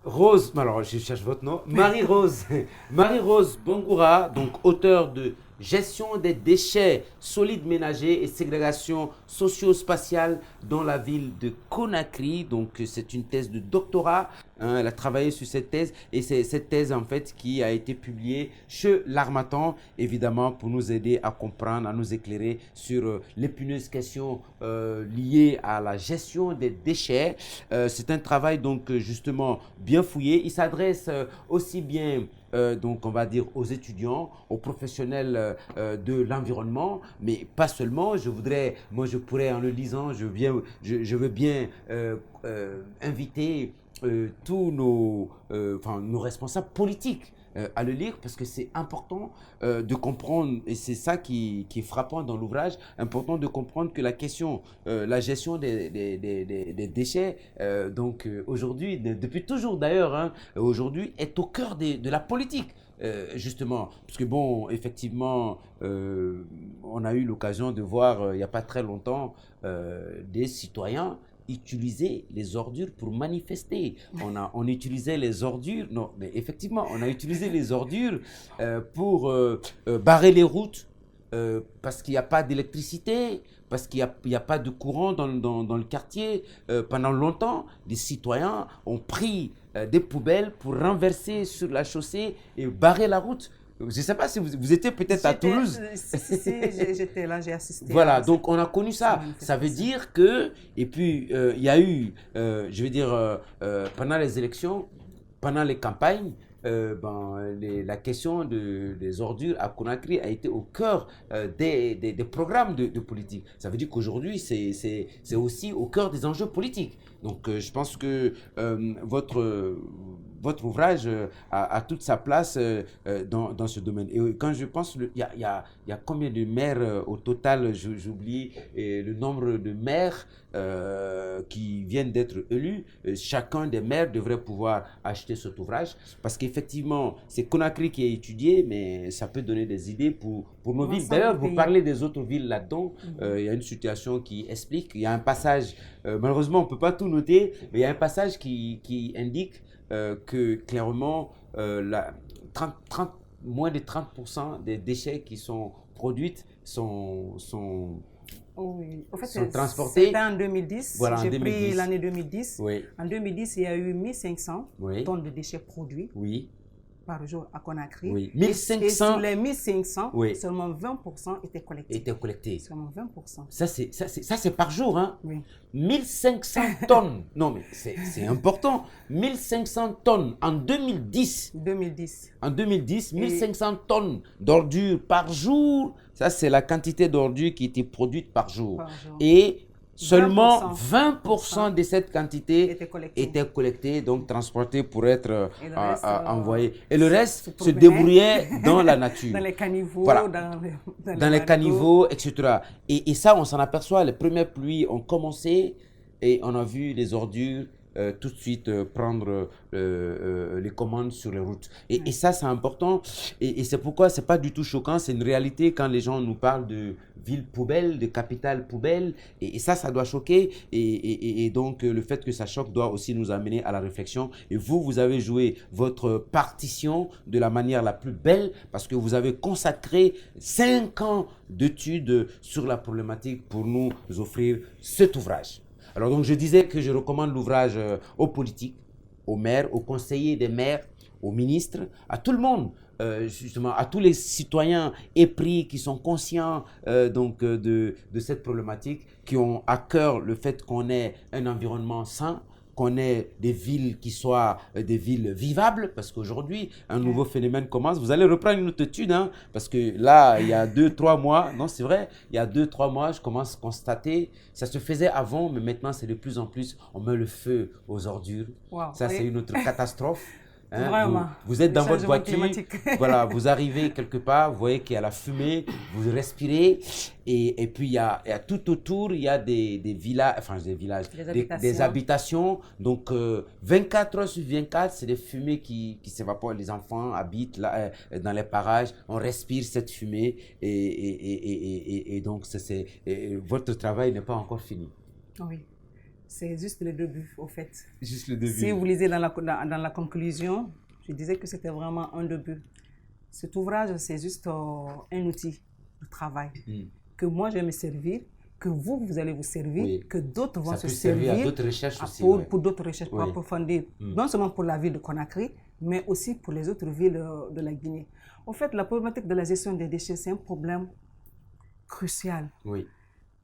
Rose, alors je cherche votre nom, Marie-Rose, Marie-Rose Bongoura, donc auteure de Gestion des déchets solides ménagers et ségrégation socio-spatiale dans la ville de Conakry. Donc c'est une thèse de doctorat, hein, elle a travaillé sur cette thèse et c'est cette thèse en fait qui a été publiée chez l'Harmattan, évidemment pour nous aider à comprendre, à nous éclairer sur l'épineuse question liée à la gestion des déchets. C'est un travail donc justement bien fouillé. Il s'adresse aussi bien donc on va dire aux étudiants, aux professionnels de l'environnement, mais pas seulement. Moi je pourrais en le lisant, je veux bien inviter tous nos responsables politiques à le lire parce que c'est important de comprendre, et c'est ça qui est frappant dans l'ouvrage, important de comprendre que la question, la gestion des déchets, aujourd'hui, depuis toujours d'ailleurs, hein, aujourd'hui est au cœur de la politique. Justement, parce que bon, effectivement, on a eu l'occasion de voir il n'y a pas très longtemps des citoyens utiliser les ordures pour manifester. On utilisait les ordures, non, mais effectivement, on a utilisé les ordures pour barrer les routes parce qu'il n'y a pas d'électricité, parce qu'il n'y a pas de courant dans le quartier. Pendant longtemps, les citoyens ont pris des poubelles pour renverser sur la chaussée et barrer la route. Je ne sais pas si vous étiez peut-être à Toulouse. Si, j'étais là, j'ai assisté Voilà, à donc on a connu ça. Ça veut dire que, et puis il y a eu, je veux dire, pendant les élections, pendant les campagnes, la question des ordures à Conakry a été au cœur des programmes de politique. Ça veut dire qu'aujourd'hui, c'est aussi au cœur des enjeux politiques. Donc je pense que votre ouvrage a toute sa place dans ce domaine. Et quand je pense, il y a combien de maires au total, j'oublie le nombre de maires qui viennent d'être élus. Chacun des maires devrait pouvoir acheter cet ouvrage parce qu'effectivement, c'est Conakry qui est étudié, mais ça peut donner des idées pour nos villes. D'ailleurs, vous parlez des autres villes là-dedans. Il y a une situation qui explique. Il y a un passage, malheureusement, on ne peut pas tout noter, mais il y a un passage qui indique que clairement, moins de 30% des déchets qui sont produits Oui, en fait, sont transportés. c'était en 2010. Voilà, J'ai en 2010. pris l'année 2010. Oui. En 2010, il y a eu 1500 Oui. tonnes de déchets produits Oui. par jour à Conakry. Oui. Et sur les 1500, oui. seulement 20% étaient collectés. Seulement 20%. Ça, c'est par jour. Hein? Oui. 1500 tonnes. Non, mais c'est important. 1500 tonnes en 2010. 2010. En 2010, 1500 tonnes d'ordures par jour. Ça, c'est la quantité d'ordures qui était produite par jour. Et seulement 20% de cette quantité était collectée, donc transportée pour être envoyée. Et le reste se débrouillait dans la nature. Dans les caniveaux, voilà. dans les caniveaux, etc. Et ça, on s'en aperçoit, les premières pluies ont commencé et on a vu les ordures tout de suite prendre les commandes sur les routes. Et ça, c'est important. Et c'est pourquoi c'est pas du tout choquant. C'est une réalité quand les gens nous parlent de ville poubelle, de capitale poubelle. Et ça doit choquer. Et donc, le fait que ça choque doit aussi nous amener à la réflexion. Et vous avez joué votre partition de la manière la plus belle parce que vous avez consacré 5 ans d'études sur la problématique pour nous offrir cet ouvrage. Alors donc je disais que je recommande l'ouvrage aux politiques, aux maires, aux conseillers des maires, aux ministres, à tout le monde, justement, à tous les citoyens épris qui sont conscients de cette problématique, qui ont à cœur le fait qu'on ait un environnement sain, qu'on ait des villes qui soient des villes vivables, parce qu'aujourd'hui, un nouveau phénomène commence. Vous allez reprendre une autre étude, hein, parce que là, il y a 2-3 mois, non, c'est vrai, il y a 2-3 mois, je commence à constater, ça se faisait avant, mais maintenant, c'est de plus en plus, on met le feu aux ordures. Wow, ça, c'est une autre catastrophe. Hein, vraiment. Vous êtes dans votre voiture, voilà, vous arrivez quelque part, vous voyez qu'il y a la fumée, vous respirez, et puis il y a tout autour, il y a des villages, enfin des habitations. Donc 24 heures sur 24, c'est des fumées qui s'évaporent. Les enfants habitent là, dans les parages, on respire cette fumée, et donc votre travail n'est pas encore fini. Oui. C'est juste le début, au fait. Juste le début. Si vous lisez dans la conclusion, je disais que c'était vraiment un début. Cet ouvrage, c'est juste un outil de travail que moi, je vais me servir, que vous allez vous servir, que d'autres vont se servir à d'autres recherches aussi, pour d'autres recherches, pour approfondir, non seulement pour la ville de Conakry, mais aussi pour les autres villes de la Guinée. En fait, la problématique de la gestion des déchets, c'est un problème crucial. Oui.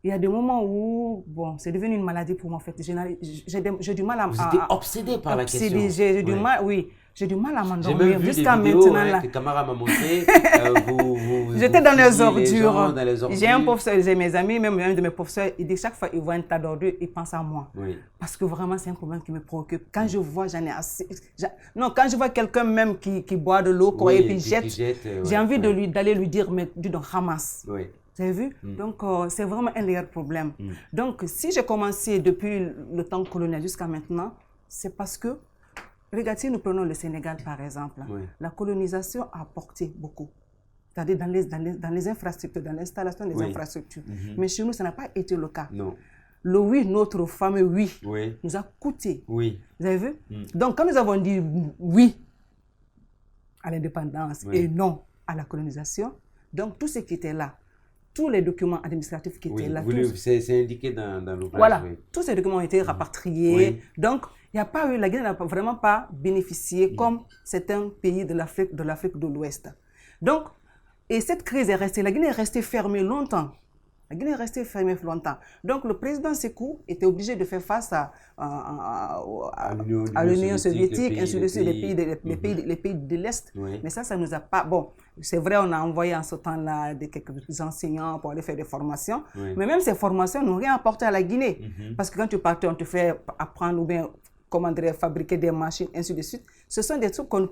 Il y a des moments où, bon, c'est devenu une maladie pour moi, en fait. J'ai du mal à... Vous étiez obsédé par la question. J'ai du mal, oui. J'ai du mal à m'endormir. J'ai même vu jusqu'à des vidéos maintenant. Que Camara m'a montré. J'étais dans les ordures. ordures. J'ai un professeur, j'ai mes amis, même un de mes professeurs, il dit chaque fois qu'il voit un tas d'ordures, il pense à moi. Oui. Parce que vraiment, c'est un problème qui me préoccupe. Quand je vois, j'en ai assez... Non, quand je vois quelqu'un même qui boit de l'eau et puis jette, j'ai envie d'aller lui dire, mais dis donc, ramasse. Oui. Vous avez vu? Donc, c'est vraiment un réel problème. Donc, si j'ai commencé depuis le temps colonial jusqu'à maintenant, c'est parce que, regardez, si nous prenons le Sénégal par exemple, la colonisation a apporté beaucoup. C'est-à-dire dans les infrastructures, dans l'installation des infrastructures. Mais chez nous, ça n'a pas été le cas. Non. Le oui, notre fameux oui, nous a coûté. Oui. Vous avez vu? Donc, quand nous avons dit oui à l'indépendance et non à la colonisation, donc tout ce qui était là, tous les documents administratifs qui étaient là. C'est indiqué dans l'ouvrage. Voilà, tous ces documents ont été rapatriés. Donc, il n'y a pas eu, la Guinée n'a vraiment pas bénéficié comme certains pays de l'Afrique de l'Ouest. Donc, et cette crise est restée, la Guinée est restée fermée longtemps. La Guinée est restée fermée longtemps. Donc, le président Sékou était obligé de faire face à l'Union soviétique, ainsi de suite, les pays de l'Est. Mais ça nous a pas... Bon, c'est vrai, on a envoyé en ce temps-là quelques enseignants pour aller faire des formations. Mais même ces formations n'ont rien apporté à la Guinée. Parce que quand tu partais, on te fait apprendre ou bien fabriquer des machines, ainsi de suite. Ce sont des trucs qu'eux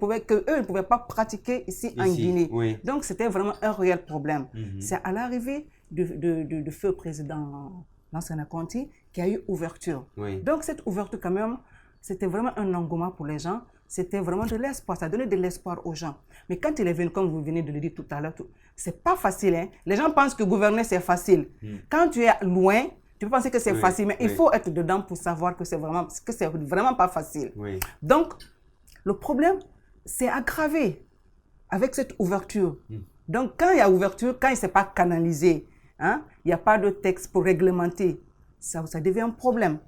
ne pouvaient pas pratiquer ici en Guinée. Donc, c'était vraiment un réel problème. C'est à l'arrivée du feu président Lansana Conté qui a eu ouverture. Donc, cette ouverture, quand même, c'était vraiment un engouement pour les gens. C'était vraiment de l'espoir. Ça donnait de l'espoir aux gens. Mais quand il est venu, comme vous venez de le dire tout à l'heure, c'est pas facile. Hein? Les gens pensent que gouverner, c'est facile. Quand tu es loin, tu peux penser que c'est facile, mais il faut être dedans pour savoir que c'est vraiment pas facile. Donc, le problème, c'est aggravé avec cette ouverture. Donc, quand il y a ouverture, quand il ne s'est pas canalisé, hein, il n'y a pas de texte pour réglementer, ça devient un problème.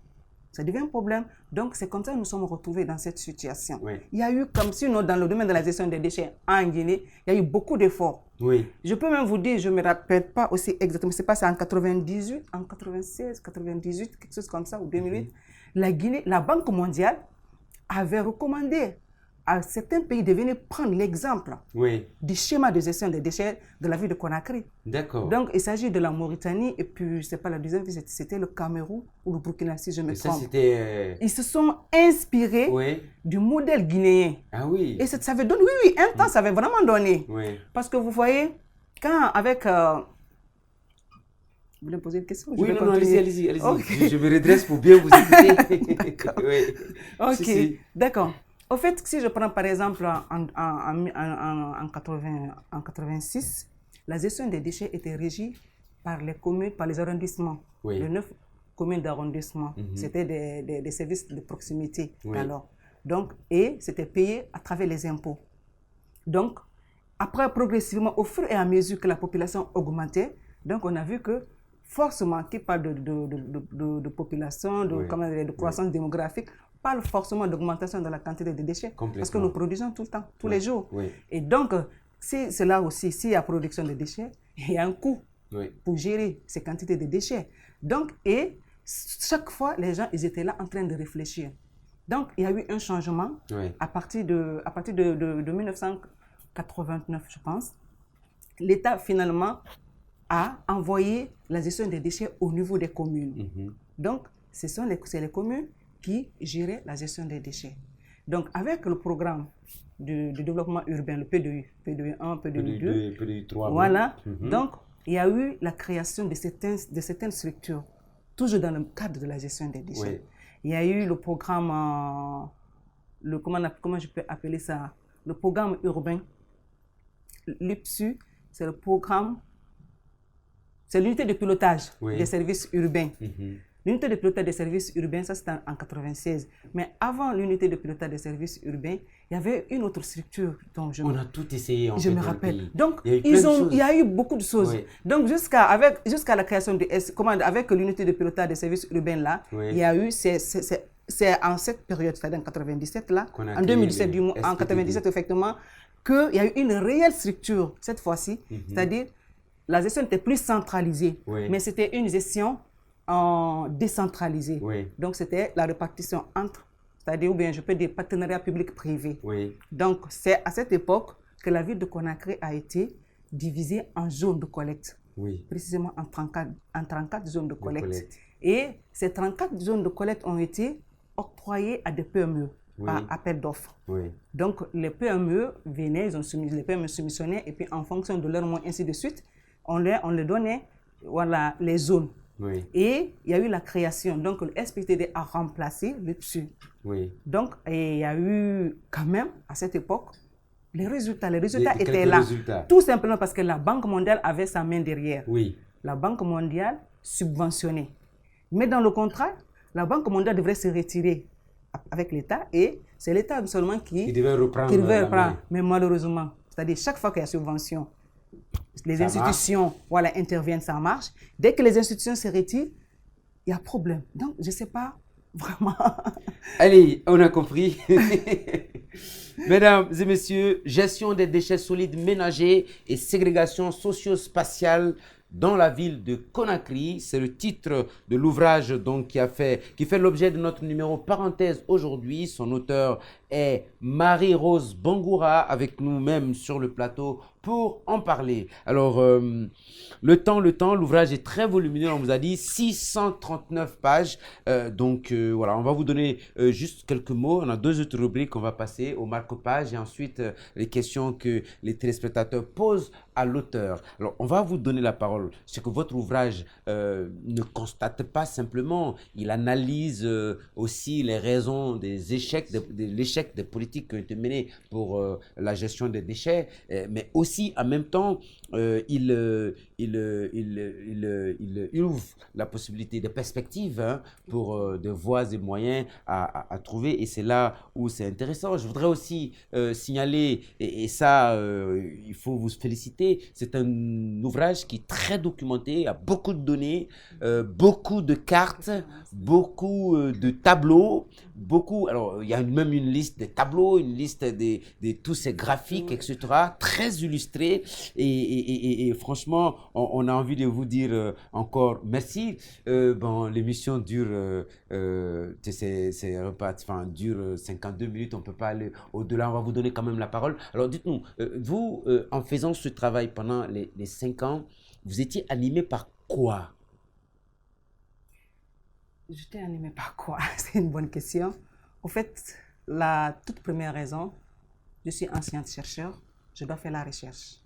Ça devient un problème. Donc, c'est comme ça que nous sommes retrouvés dans cette situation. Il y a eu, comme sinon, dans le domaine de la gestion des déchets en Guinée, il y a eu beaucoup d'efforts. Je peux même vous dire, je ne me rappelle pas aussi exactement, c'est passé en 98, en 96, 98, quelque chose comme ça, ou 2008. La Guinée, la Banque mondiale avait recommandé à certains pays de venir prendre l'exemple du schéma de gestion des déchets de la ville de Conakry. D'accord. Donc, il s'agit de la Mauritanie et puis, c'est pas la deuxième ville, c'était le Cameroun ou le Burkina, si je me trompe. Ils se sont inspirés du modèle guinéen. Ah oui. Et ça avait donné, un temps, ça avait vraiment donné. Parce que vous voyez, quand avec... Vous voulez me poser une question? Oui, non, allez-y. Okay. Je me redresse pour bien vous écouter. D'accord. Ok, d'accord. Au fait, si je prends par exemple en 86, la gestion des déchets était régie par les communes, par les arrondissements. Les 9 communes d'arrondissement. C'était des services de proximité alors. Donc, et c'était payé à travers les impôts. Donc, après, progressivement, au fur et à mesure que la population augmentait, donc on a vu que forcément, qui parle de population, de croissance démographique, parle forcément d'augmentation de la quantité de déchets. Parce que nous produisons tout le temps, tous les jours. Et donc, c'est là aussi, s'il y a production de déchets, il y a un coût pour gérer ces quantités de déchets. Donc, et chaque fois, les gens, ils étaient là en train de réfléchir. Donc, il y a eu un changement à partir de 1989, je pense. L'État, finalement, a envoyé la gestion des déchets au niveau des communes. Donc, c'est les communes qui géraient la gestion des déchets. Donc, avec le programme de développement urbain, le PDU 1, PDU 2, PDU 3, voilà. Donc, il y a eu la création de certaines structures, toujours dans le cadre de la gestion des déchets. Il y a eu le programme, comment je peux appeler ça, le programme urbain. L'UPSU, c'est le programme, c'est l'unité de pilotage des services urbains. L'unité de pilotage des services urbains, ça c'était en 96. Mais avant l'unité de pilotage des services urbains, il y avait une autre structure dont On a tout essayé je me rappelle. Donc, il y a eu beaucoup de choses. Oui. Donc, jusqu'à la création avec l'unité de pilotage des services urbains là, il y a eu, c'est en cette période, c'est-à-dire en 97 là, en 2017 du moins, en 97 effectivement, qu'il y a eu une réelle structure cette fois-ci, c'est-à-dire la gestion n'était plus centralisée, mais c'était une gestion décentralisée. Donc, c'était la répartition entre, c'est-à-dire, ou bien je peux dire partenariat public-privé. Donc, c'est à cette époque que la ville de Conakry a été divisée en zones de collecte, précisément en 34 zones de collecte. Et ces 34 zones de collecte ont été octroyées à des PME par appel d'offres. Donc, les PME venaient, les PME soumissionnaient, et puis en fonction de leurs moyens, ainsi de suite, on leur donnait les zones. Et il y a eu la création. Donc, le SPTD a remplacé le PSU. Donc, il y a eu quand même, à cette époque, les résultats étaient là. Tout simplement parce que la Banque mondiale avait sa main derrière. La Banque mondiale subventionnait. Mais dans le contrat, la Banque mondiale devrait se retirer avec l'État et c'est l'État seulement qui devait reprendre. Mais malheureusement, c'est-à-dire chaque fois qu'il y a subvention, les institutions interviennent, ça marche. Dès que les institutions se retirent, il y a problème. Donc, je ne sais pas vraiment. Allez, on a compris. Mesdames et messieurs, gestion des déchets solides ménagers et ségrégation socio-spatiale dans la ville de Conakry. C'est le titre de l'ouvrage qui fait l'objet de notre numéro parenthèse aujourd'hui. Son auteur est Marie-Rose Bangoura, avec nous-mêmes sur le plateau pour en parler. Alors, le temps, l'ouvrage est très volumineux, on vous a dit 639 pages. Voilà, on va vous donner juste quelques mots. On a 2 autres rubriques qu'on va passer au marque-page et ensuite les questions que les téléspectateurs posent à l'auteur. Alors, on va vous donner la parole. C'est que votre ouvrage ne constate pas simplement, il analyse aussi les raisons des échecs, de l'échec des politiques qui ont été menées pour la gestion des déchets, mais aussi en même temps, il ouvre la possibilité, des perspectives pour de voies et moyens à trouver, et c'est là où c'est intéressant. Je voudrais aussi signaler, et ça, il faut vous féliciter, c'est un ouvrage qui est très documenté, il y a beaucoup de données, beaucoup de cartes, beaucoup de tableaux, alors il y a même une liste des tableaux, une liste de tous ces graphiques, etc., très illustrés, et franchement, on a envie de vous dire encore merci. L'émission dure, dure 52 minutes, on ne peut pas aller au-delà, on va vous donner quand même la parole. Alors dites-nous, vous, en faisant ce travail pendant les 5 ans, vous étiez animé par quoi? J'étais animée par quoi? C'est une bonne question. En fait, la toute première raison, je suis enseignante chercheur, je dois faire la recherche.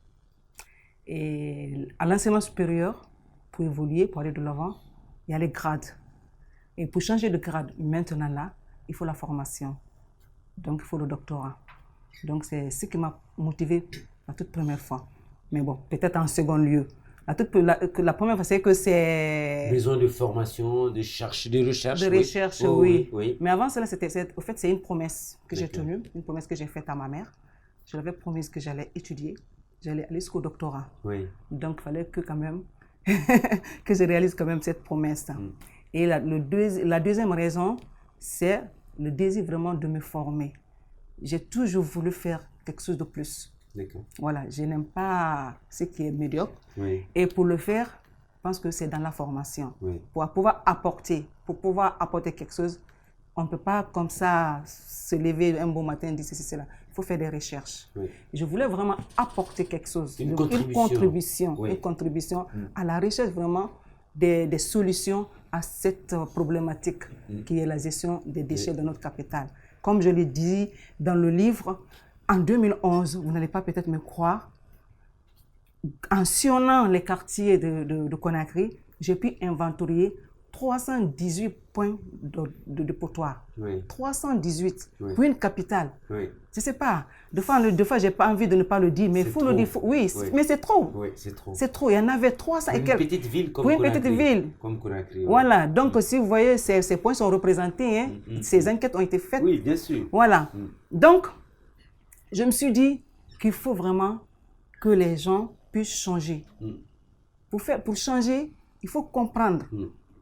Et à l'enseignement supérieur, pour évoluer, pour aller de l'avant, il y a les grades. Et pour changer de grade maintenant là, il faut la formation. Donc il faut le doctorat. Donc c'est ce qui m'a motivée la toute première fois. Mais bon, peut-être en second lieu. La première fois, c'est que c'est... Besoin de formation, de recherche. De recherche, oui. Mais avant cela, au fait, c'est une promesse que j'ai tenue, une promesse que j'ai faite à ma mère. Je l'avais promise que j'allais étudier, j'allais aller jusqu'au doctorat. Donc, il fallait que quand même, que je réalise quand même cette promesse. Et la deuxième raison, c'est le désir vraiment de me former. J'ai toujours voulu faire quelque chose de plus. Voilà, je n'aime pas ce qui est médiocre. Et pour le faire, je pense que c'est dans la formation. Pour pouvoir apporter quelque chose, on ne peut pas comme ça se lever un beau matin et dire ceci, cela. Il faut faire des recherches. Je voulais vraiment apporter quelque chose, une contribution à la recherche vraiment des solutions à cette problématique qui est la gestion des déchets de notre capitale. Comme je l'ai dit dans le livre, en 2011, vous n'allez pas peut-être me croire, en sillonnant les quartiers de Conakry, j'ai pu inventorier 318 points de dépotoir. Oui. 318 Oui. pour une capitale. Oui. Je ne sais pas. Deux fois, je n'ai pas envie de ne pas le dire, mais il faut le dire. Oui, mais c'est trop. Oui, c'est trop. C'est trop. Il y en avait 300 et quelques. Une petite ville comme Oui, une Conakry. petite ville. Comme Conakry. Oui. Voilà. Donc, si vous voyez, ces points sont représentés. Hein. Ces enquêtes ont été faites. Oui, bien sûr. Voilà. Donc, je me suis dit qu'il faut vraiment que les gens puissent changer. Pour changer, il faut comprendre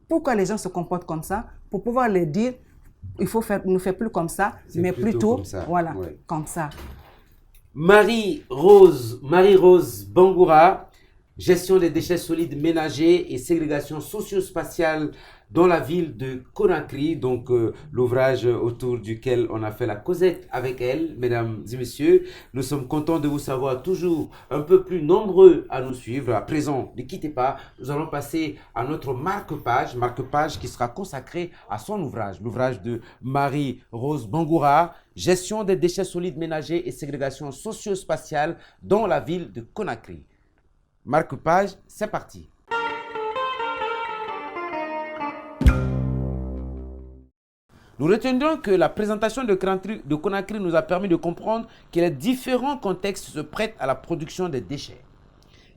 pourquoi les gens se comportent comme ça, pour pouvoir leur dire, il faut ne faire plus comme ça, mais plutôt comme ça. Voilà, Ouais. comme ça. Marie-Rose Bangoura, gestion des déchets solides ménagers et ségrégation socio-spatiale dans la ville de Conakry, donc l'ouvrage autour duquel on a fait la causette avec elle, mesdames et messieurs. Nous sommes contents de vous savoir toujours un peu plus nombreux à nous suivre. À présent, ne quittez pas, nous allons passer à notre marque-page qui sera consacrée à son ouvrage, l'ouvrage de Marie-Rose Bangoura, gestion des déchets solides ménagers et ségrégation socio-spatiale dans la ville de Conakry. Marque-page, c'est parti. Nous retiendrons que la présentation de Conakry nous a permis de comprendre que les différents contextes se prêtent à la production des déchets.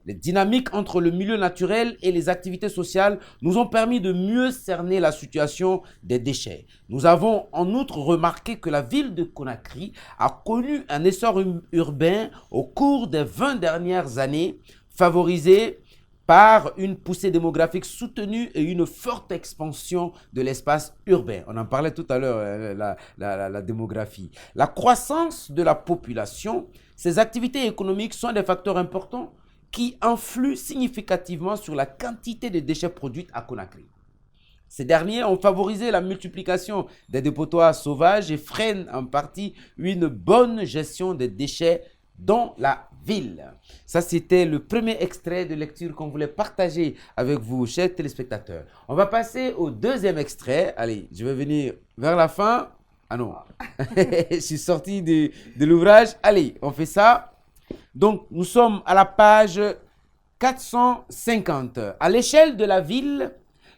Les dynamiques entre le milieu naturel et les activités sociales nous ont permis de mieux cerner la situation des déchets. Nous avons en outre remarqué que la ville de Conakry a connu un essor urbain au cours des 20 dernières années, favorisé par une poussée démographique soutenue et une forte expansion de l'espace urbain. On en parlait tout à l'heure, la démographie. La croissance de la population, ces activités économiques sont des facteurs importants qui influent significativement sur la quantité de déchets produits à Conakry. Ces derniers ont favorisé la multiplication des dépotoirs sauvages et freinent en partie une bonne gestion des déchets dans la ville. Ça, c'était le premier extrait de lecture qu'on voulait partager avec vous, chers téléspectateurs. On va passer au deuxième extrait. Allez, je vais venir vers la fin. Ah non, je suis sorti de l'ouvrage. Allez, on fait ça. Donc, nous sommes à la page 450. À l'échelle de la ville,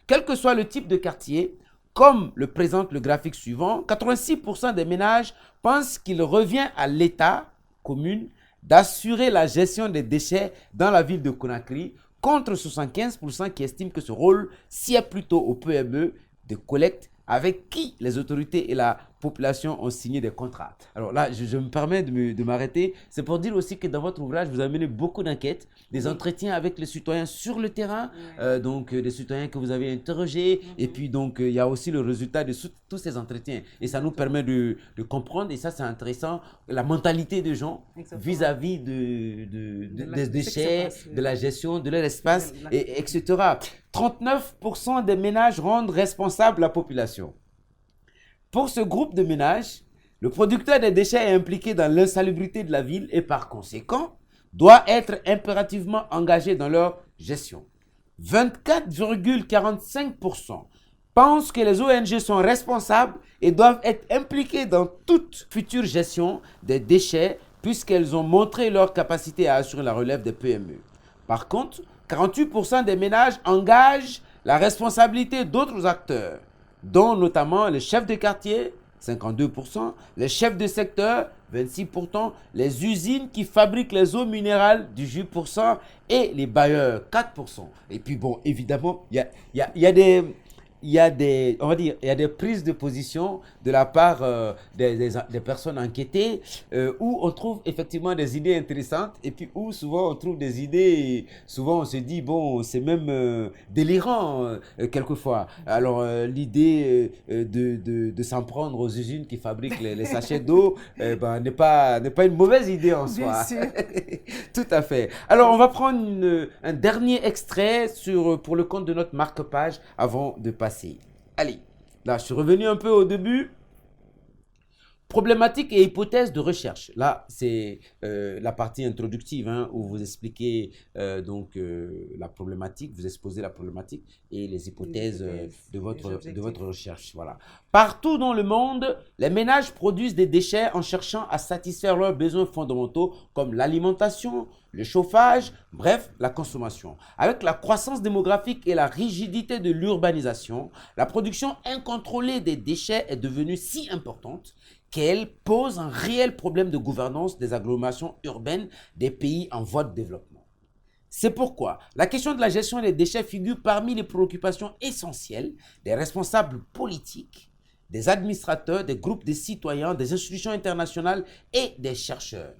quel que soit le type de quartier, comme le présente le graphique suivant, 86% des ménages pensent qu'il revient à l'État, commune, d'assurer la gestion des déchets dans la ville de Conakry, contre 75% qui estiment que ce rôle sied plutôt au PME de collecte avec qui les autorités et la population ont signé des contrats. Alors là, je me permets de m'arrêter. C'est pour dire aussi que dans votre ouvrage, vous avez mené beaucoup d'enquêtes, des entretiens avec les citoyens sur le terrain, donc des citoyens que vous avez interrogés, et puis donc il y a aussi le résultat de tous ces entretiens. Et ça nous permet de comprendre, et ça c'est intéressant, la mentalité des gens vis-à-vis des déchets, de la gestion de leur espace, etc. 39% des ménages rendent responsable la population. Pour ce groupe de ménages, le producteur des déchets est impliqué dans l'insalubrité de la ville et par conséquent doit être impérativement engagé dans leur gestion. 24,45% pensent que les ONG sont responsables et doivent être impliquées dans toute future gestion des déchets puisqu'elles ont montré leur capacité à assurer la relève des PME. Par contre, 48% des ménages engagent la responsabilité d'autres acteurs, dont notamment les chefs de quartier, 52%, les chefs de secteur, 26%, les usines qui fabriquent les eaux minérales, 18%, et les bailleurs, 4%. Et puis bon, évidemment, il y a des prises de position de la part des personnes enquêtées où on trouve effectivement des idées intéressantes et puis où souvent on trouve des idées, souvent on se dit bon c'est même délirant quelquefois. Alors l'idée de s'en prendre aux usines qui fabriquent les sachets d'eau n'est pas une mauvaise idée en soi. Bien sûr. Tout à fait. Alors on va prendre un dernier extrait pour le compte de notre marque-page avant de passer. Allez, là je suis revenu un peu au début. Problématiques et hypothèses de recherche. Là, c'est la partie introductive hein, où vous expliquez la problématique, vous exposez la problématique et les hypothèses de votre recherche. Voilà. Partout dans le monde, les ménages produisent des déchets en cherchant à satisfaire leurs besoins fondamentaux comme l'alimentation, le chauffage, bref, la consommation. Avec la croissance démographique et la rigidité de l'urbanisation, la production incontrôlée des déchets est devenue si importante qu'elle pose un réel problème de gouvernance des agglomérations urbaines des pays en voie de développement. C'est pourquoi la question de la gestion des déchets figure parmi les préoccupations essentielles des responsables politiques, des administrateurs, des groupes de citoyens, des institutions internationales et des chercheurs.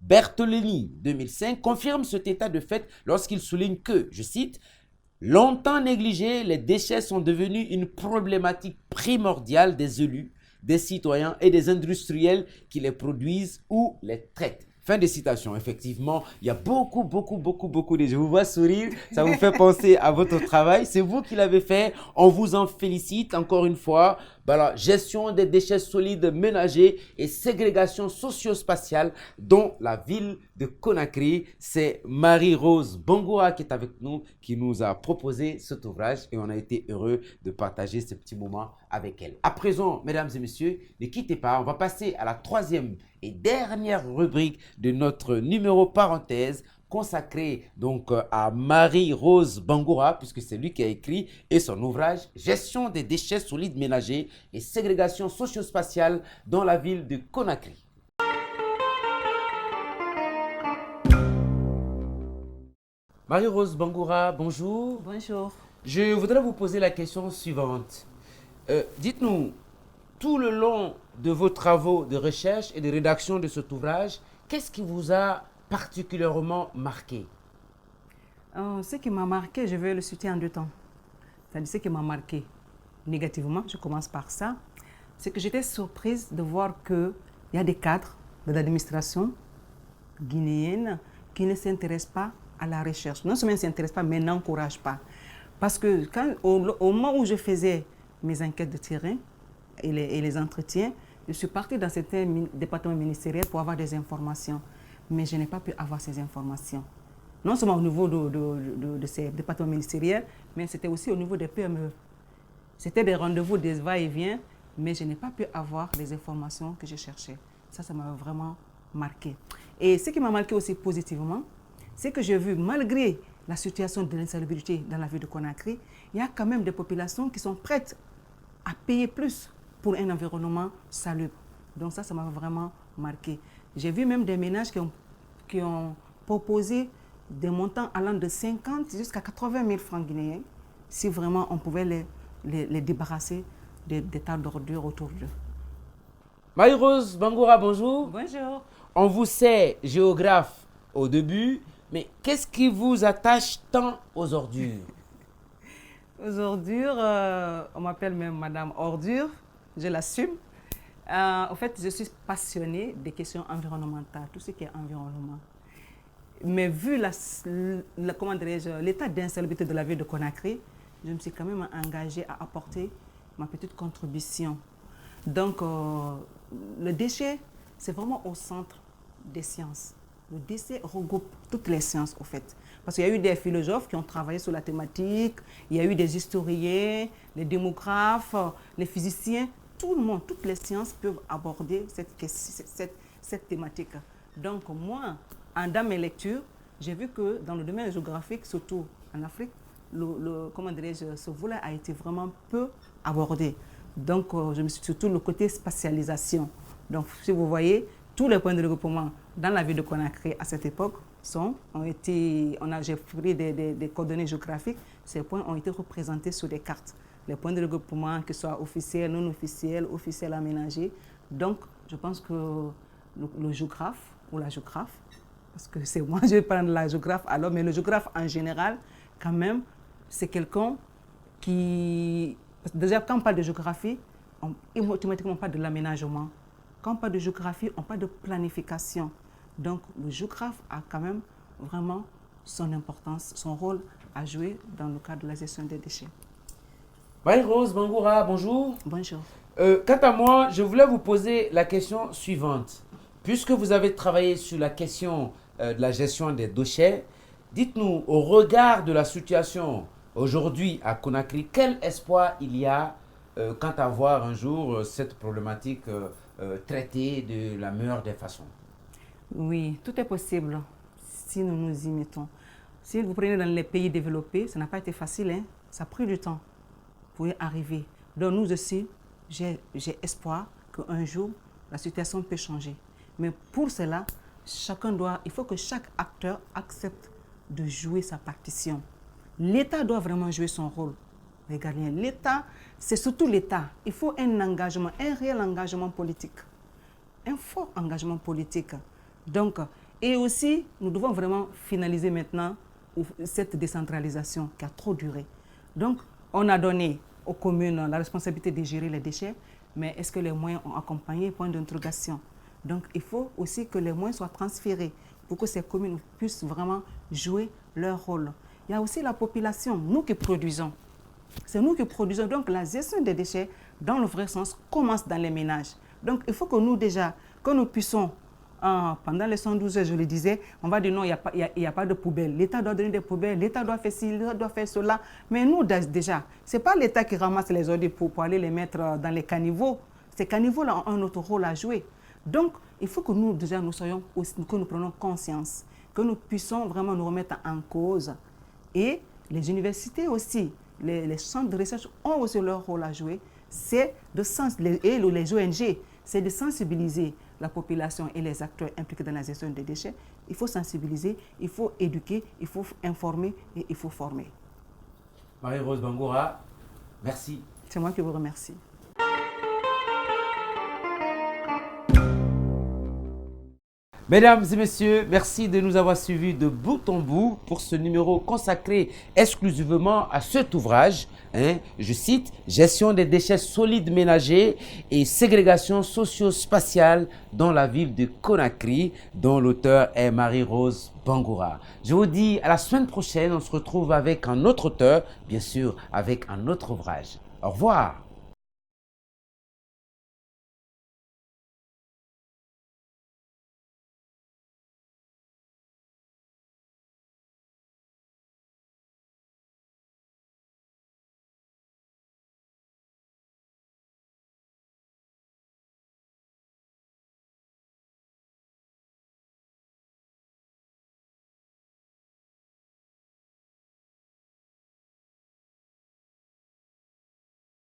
Bertolini, 2005, confirme cet état de fait lorsqu'il souligne que, je cite, « Longtemps négligés, les déchets sont devenus une problématique primordiale des élus, des citoyens et des industriels qui les produisent ou les traitent. » Fin de citation. Effectivement, il y a beaucoup de... Je vous vois sourire, ça vous fait penser à votre travail. C'est vous qui l'avez fait. On vous en félicite encore une fois. Voilà, gestion des déchets solides ménagers et ségrégation socio-spatiale dans la ville de Conakry. C'est Marie-Rose Bangoura qui est avec nous, qui nous a proposé cet ouvrage et on a été heureux de partager ce petit moment avec elle. À présent, mesdames et messieurs, ne quittez pas. On va passer à la troisième et dernière rubrique de notre numéro parenthèse consacré donc à Marie-Rose Bangoura, puisque c'est lui qui a écrit, et son ouvrage « Gestion des déchets solides ménagers et ségrégation socio-spatiale dans la ville de Conakry ». Marie-Rose Bangoura, bonjour. Bonjour. Je voudrais vous poser la question suivante. Dites-nous, tout le long de vos travaux de recherche et de rédaction de cet ouvrage, qu'est-ce qui vous a particulièrement marqué? Ce qui m'a marqué, je vais le citer en deux temps. C'est-à-dire ce qui m'a marqué négativement, je commence par ça, c'est que j'étais surprise de voir qu'il y a des cadres de l'administration guinéenne qui ne s'intéressent pas à la recherche. Non seulement ils ne s'intéressent pas, mais n'encouragent pas. Parce que au moment où je faisais mes enquêtes de terrain et les entretiens, je suis partie dans certains départements ministériels pour avoir des informations. Mais je n'ai pas pu avoir ces informations. Non seulement au niveau de ces départements ministériels, mais c'était aussi au niveau des PME. C'était des rendez-vous, des va-et-vient, mais je n'ai pas pu avoir les informations que je cherchais. Ça m'a vraiment marqué. Et ce qui m'a marqué aussi positivement, c'est que j'ai vu, malgré la situation de l'insalubrité dans la ville de Conakry, il y a quand même des populations qui sont prêtes à payer plus pour un environnement salubre. Donc ça m'a vraiment marqué. J'ai vu même des ménages qui ont proposé des montants allant de 50 jusqu'à 80 000 francs guinéens si vraiment on pouvait les débarrasser des tas d'ordures autour d'eux. Marie-Rose Bangoura, bonjour. Bonjour. On vous sait géographe au début, mais qu'est-ce qui vous attache tant aux ordures? Aux ordures, on m'appelle même Madame Ordure, je l'assume. En fait, je suis passionnée des questions environnementales, tout ce qui est environnement. Mais vu l'état d'insalubrité de la ville de Conakry, je me suis quand même engagée à apporter ma petite contribution. Donc, le déchet, c'est vraiment au centre des sciences. Le déchet regroupe toutes les sciences, au fait. Parce qu'il y a eu des philosophes qui ont travaillé sur la thématique, il y a eu des historiens, les démographes, les physiciens. Tout le monde, toutes les sciences peuvent aborder cette thématique. Donc moi, dans mes lectures, j'ai vu que dans le domaine géographique, surtout en Afrique, ce volet a été vraiment peu abordé. Donc je me suis surtout le côté spatialisation. Donc si vous voyez, tous les points de regroupement dans la ville de Conakry à cette époque j'ai pris des coordonnées géographiques, ces points ont été représentés sur des cartes. Les points de regroupement, que ce soit officiels, non officiels, officiels aménagés. Donc, je pense que le géographe ou la géographe, parce que c'est moi, je vais prendre la géographe alors, mais le géographe en général, quand même, c'est quelqu'un qui... Déjà, quand on parle de géographie, automatiquement on parle de l'aménagement. Quand on parle de géographie, on parle de planification. Donc, le géographe a quand même vraiment son importance, son rôle à jouer dans le cadre de la gestion des déchets. Marie-Rose Bangoura, bonjour. Bonjour. Quant à moi, je voulais vous poser la question suivante. Puisque vous avez travaillé sur la question de la gestion des déchets, dites-nous, au regard de la situation aujourd'hui à Conakry, quel espoir il y a quant à voir un jour cette problématique traitée de la meilleure des façons? Oui, tout est possible si nous nous y mettons. Si vous prenez dans les pays développés, ça n'a pas été facile, hein? Ça a pris du temps pour y arriver. Donc nous aussi, j'ai espoir qu'un jour, la situation peut changer. Mais pour cela, il faut que chaque acteur accepte de jouer sa partition. L'État doit vraiment jouer son rôle. Regardez, l'État, c'est surtout l'État. Il faut un engagement, un réel engagement politique. Un fort engagement politique. Donc, et aussi, nous devons vraiment finaliser maintenant cette décentralisation qui a trop duré. Donc, on a donné aux communes la responsabilité de gérer les déchets, mais est-ce que les moyens ont accompagné? Point d'interrogation. Donc, il faut aussi que les moyens soient transférés pour que ces communes puissent vraiment jouer leur rôle. Il y a aussi la population, nous qui produisons. C'est nous qui produisons. Donc, la gestion des déchets, dans le vrai sens, commence dans les ménages. Donc, il faut que nous, déjà, que nous puissions, pendant les 112 heures, je le disais, on va dire non, il n'y a pas de poubelle. L'État doit donner des poubelles, l'État doit faire ci, l'État doit faire cela. Mais nous, déjà, ce n'est pas l'État qui ramasse les ordures pour aller les mettre dans les caniveaux. Ces caniveaux-là ont un autre rôle à jouer. Donc, il faut que nous, déjà, que nous prenions conscience, que nous puissions vraiment nous remettre en cause. Et les universités aussi, les centres de recherche ont aussi leur rôle à jouer. C'est et les ONG, c'est de sensibiliser la population et les acteurs impliqués dans la gestion des déchets. Il faut sensibiliser, il faut éduquer, il faut informer et il faut former. Marie-Rose Bangoura, merci. C'est moi qui vous remercie. Mesdames et messieurs, merci de nous avoir suivis de bout en bout pour ce numéro consacré exclusivement à cet ouvrage. Je cite « Gestion des déchets solides ménagers et ségrégation socio-spatiale dans la ville de Conakry » dont l'auteur est Marie-Rose Bangoura. Je vous dis à la semaine prochaine, on se retrouve avec un autre auteur, bien sûr avec un autre ouvrage. Au revoir.